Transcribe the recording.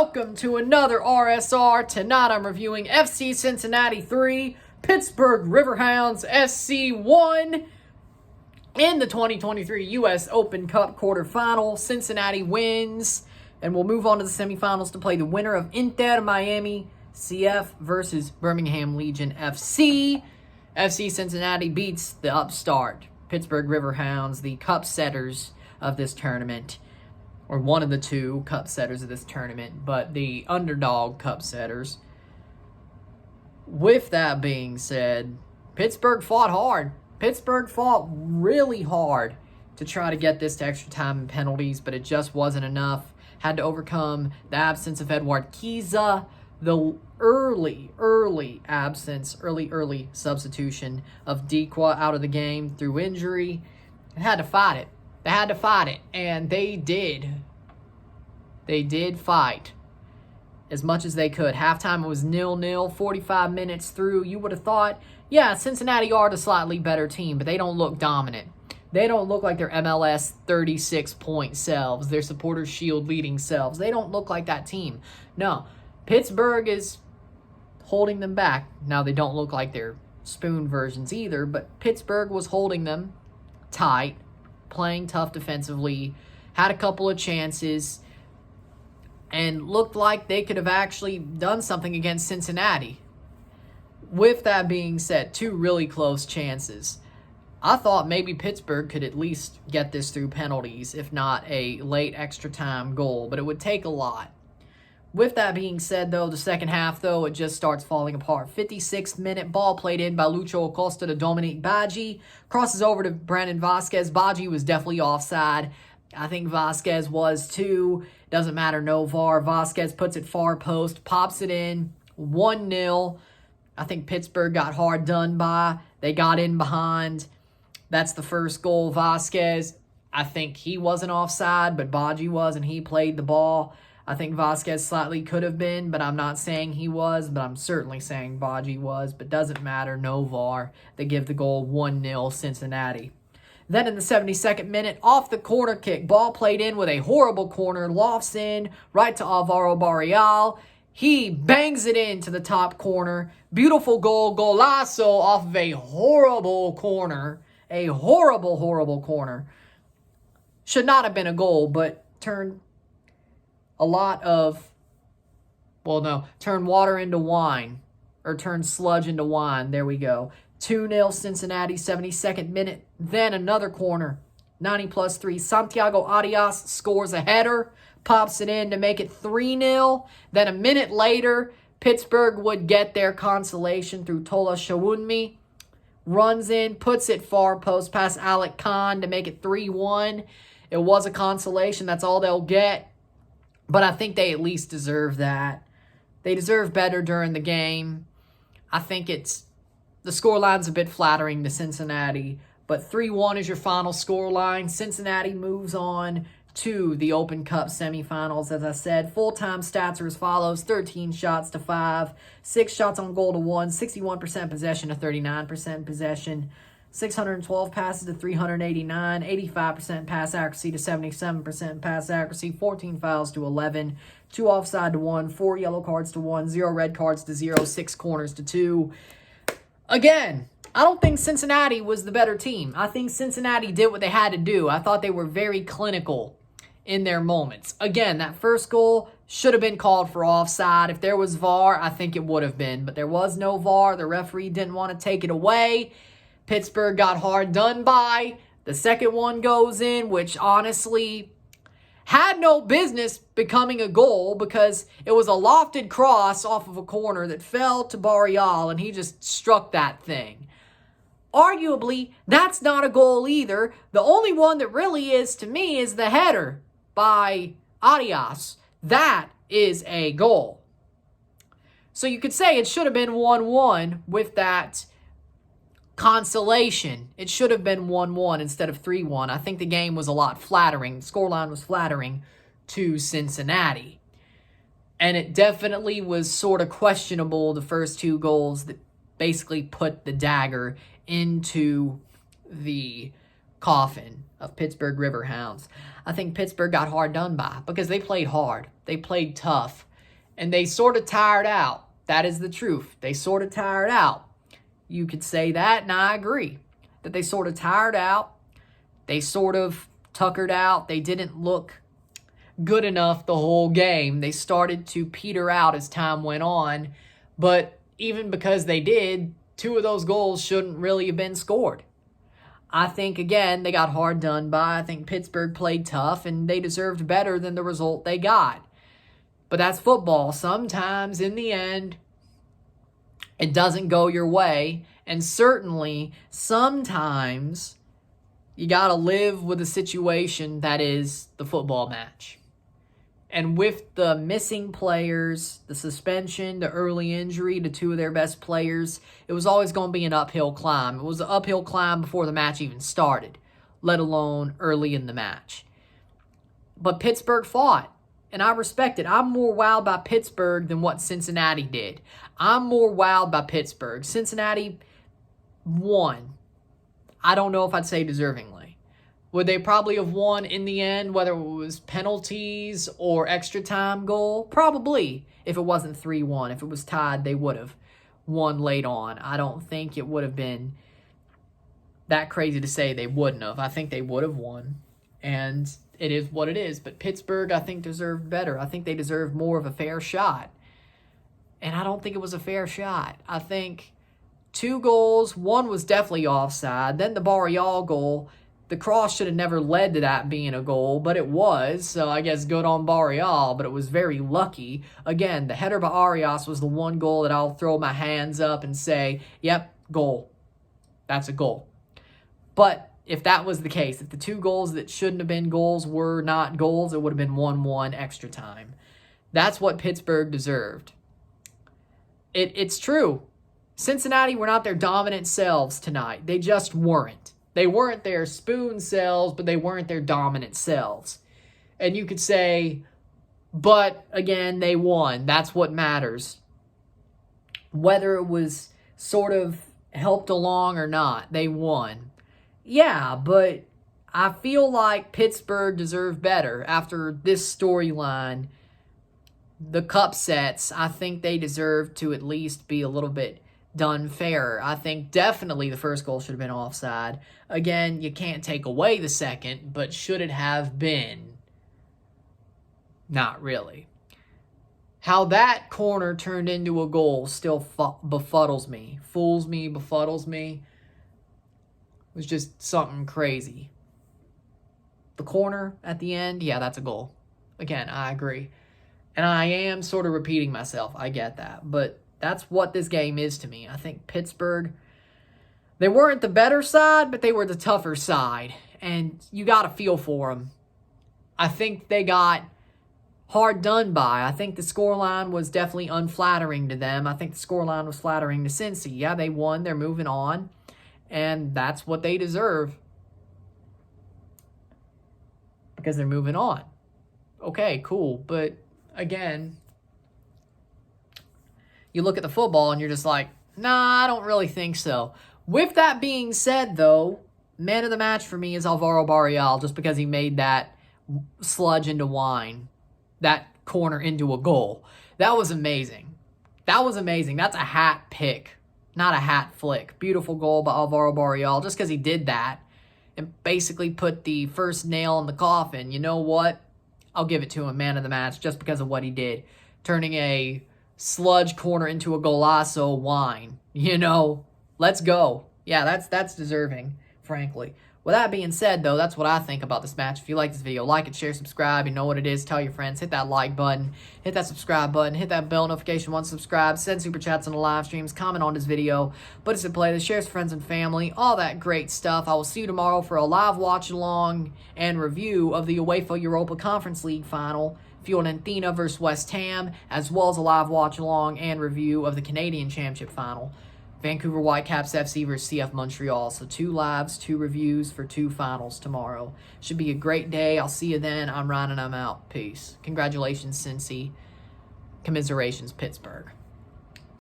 Welcome to another RSR. Tonight I'm reviewing FC Cincinnati 3, Pittsburgh Riverhounds SC 1 in the 2023 U.S. Open Cup quarterfinal. Cincinnati wins, and we'll move on to the semifinals to play the winner of Inter Miami CF versus Birmingham Legion FC. FC Cincinnati beats the upstart Pittsburgh Riverhounds, the cup setters of this tournament. Or one of the two cup setters of this tournament, but the underdog cup setters. With that being said, Pittsburgh fought hard. Pittsburgh fought really hard to try to get this to extra time and penalties, but it just wasn't enough. Had to overcome the absence of Edward Chiesa, the early substitution of Dequa out of the game through injury. They had to fight it. They had to fight it, and they did. They did fight as much as they could. Halftime, it was 0-0, 45 minutes through. You would have thought, yeah, Cincinnati are the slightly better team, but they don't look dominant. They don't look like their MLS 36-point selves, their Supporters' Shield leading selves. They don't look like that team. No, Pittsburgh is holding them back. Now, they don't look like their spoon versions either, but Pittsburgh was holding them tight, playing tough defensively, had a couple of chances, and looked like they could have actually done something against Cincinnati. With that being said, two really close chances. I thought maybe Pittsburgh could at least get this through penalties, if not a late extra time goal, but it would take a lot. With that being said, though, the second half, though, it just starts falling apart. 56th minute, ball played in by Lucho Acosta to Dominique Badji. Crosses over to Brandon Vasquez. Badji was definitely offside. I think Vasquez was too. Doesn't matter, no VAR. Vasquez puts it far post, pops it in. 1-0. I think Pittsburgh got hard done by. They got in behind. That's the first goal. Vasquez, I think he wasn't offside, but Badji was, and he played the ball. I think Vasquez slightly could have been, but I'm not saying he was, but I'm certainly saying Badji was, but doesn't matter, no VAR. They give the goal 1-0 Cincinnati. Then in the 72nd minute, off the corner kick, ball played in with a horrible corner, lofts in, right to Alvaro Barreal. He bangs it into the top corner. Beautiful goal, golazo off of a horrible corner. A horrible corner. Should not have been a goal, but turned turn water into wine, or turn sludge into wine. There we go. 2-0 Cincinnati, 72nd minute. Then another corner, 90+3. Santiago Arias scores a header, pops it in to make it 3-0. Then a minute later, Pittsburgh would get their consolation through Tola Shawunmi. Runs in, puts it far post past Alec Khan to make it 3-1. It was a consolation. That's all they'll get. But I think they at least deserve that. They deserve better during the game. I think the scoreline's a bit flattering to Cincinnati, but 3-1 is your final scoreline. Cincinnati moves on to the Open Cup semifinals. As I said, full-time stats are as follows: 13 shots to 5, 6 shots on goal to 1, 61% possession to 39% possession, 612 passes to 389, 85% pass accuracy to 77% pass accuracy, 14 fouls to 11, 2 offside to 1, 4 yellow cards to 1, 0 red cards to 0, 6 corners to 2. Again, I don't think Cincinnati was the better team. I think Cincinnati did what they had to do. I thought they were very clinical in their moments. Again, that first goal should have been called for offside. If there was VAR, I think it would have been, but there was no VAR. The referee didn't want to take it away. Pittsburgh got hard done by. The second one goes in, which honestly had no business becoming a goal because it was a lofted cross off of a corner that fell to Barreal, and he just struck that thing. Arguably, that's not a goal either. The only one that really is, to me, is the header by Arias. That is a goal. So you could say it should have been 1-1 with that consolation. It should have been 1-1 instead of 3-1. I think the game was a lot flattering. The scoreline was flattering to Cincinnati. And it definitely was sort of questionable, the first two goals that basically put the dagger into the coffin of Pittsburgh Riverhounds. I think Pittsburgh got hard done by because they played hard. They played tough. And they sort of tired out. That is the truth. They sort of tired out. You could say that, and I agree. That they sort of tired out. They sort of tuckered out. They didn't look good enough the whole game. They started to peter out as time went on. But even because they did, 2 of those goals shouldn't really have been scored. I think, again, they got hard done by. I think Pittsburgh played tough, and they deserved better than the result they got. But that's football. Sometimes, in the end, it doesn't go your way. And certainly, sometimes, you got to live with a situation that is the football match. And with the missing players, the suspension, the early injury to 2 of their best players, it was always going to be an uphill climb. It was an uphill climb before the match even started, let alone early in the match. But Pittsburgh fought. And I respect it. I'm more wowed by Pittsburgh than what Cincinnati did. I'm more wowed by Pittsburgh. Cincinnati won. I don't know if I'd say deservingly. Would they probably have won in the end, whether it was penalties or extra time goal? Probably, if it wasn't 3-1. If it was tied, they would have won late on. I don't think it would have been that crazy to say they wouldn't have. I think they would have won. And it is what it is. But Pittsburgh, I think, deserved better. I think they deserved more of a fair shot. And I don't think it was a fair shot. I think 2 goals, one was definitely offside. Then the Barrial goal, the cross should have never led to that being a goal, but it was. So I guess good on Barrial, but it was very lucky. Again, the header by Arias was the one goal that I'll throw my hands up and say, yep, goal. That's a goal. But if that was the case, if the 2 goals that shouldn't have been goals were not goals, it would have been 1-1 extra time. That's what Pittsburgh deserved. It's true. Cincinnati were not their dominant selves tonight. They just weren't. They weren't their spoon selves, but they weren't their dominant selves. And you could say, but again, they won. That's what matters. Whether it was sort of helped along or not, they won. Yeah, but I feel like Pittsburgh deserved better after this storyline. The cup sets, I think they deserve to at least be a little bit done fairer. I think definitely the first goal should have been offside. Again, you can't take away the second, but should it have been? Not really. How that corner turned into a goal still befuddles me. Fools me, befuddles me. It was just something crazy. The corner at the end, yeah, that's a goal. Again, I agree. And I am sort of repeating myself. I get that. But that's what this game is to me. I think Pittsburgh, they weren't the better side, but they were the tougher side. And you got to feel for them. I think they got hard done by. I think the scoreline was definitely unflattering to them. I think the scoreline was flattering to Cincy. Yeah, they won. They're moving on. And that's what they deserve. Because they're moving on. Okay, cool. But again, you look at the football and you're just like, nah, I don't really think so. With that being said, though, man of the match for me is Alvaro Barrial, just because he made that sludge into wine, that corner into a goal. That was amazing. That was amazing. That's a hat pick, not a hat flick. Beautiful goal by Alvaro Barrial, just because he did that and basically put the first nail in the coffin. You know what? I'll give it to him, man of the match, just because of what he did. Turning a sludge corner into a golazo wine. You know, let's go. Yeah, that's deserving, frankly. With that being said, though, that's what I think about this match. If you like this video, like it, share, subscribe. You know what it is. Tell your friends. Hit that like button. Hit that subscribe button. Hit that bell notification once subscribed. Send super chats on the live streams. Comment on this video. Put us in playlist. Share with friends and family. All that great stuff. I will see you tomorrow for a live watch-along and review of the UEFA Europa Conference League final. Fiorentina versus West Ham, as well as a live watch-along and review of the Canadian Championship final. Vancouver Whitecaps FC versus CF Montreal. So 2 lives, 2 reviews for 2 finals tomorrow. Should be a great day. I'll see you then. I'm Ryan and I'm out. Peace. Congratulations, Cincy. Commiserations, Pittsburgh.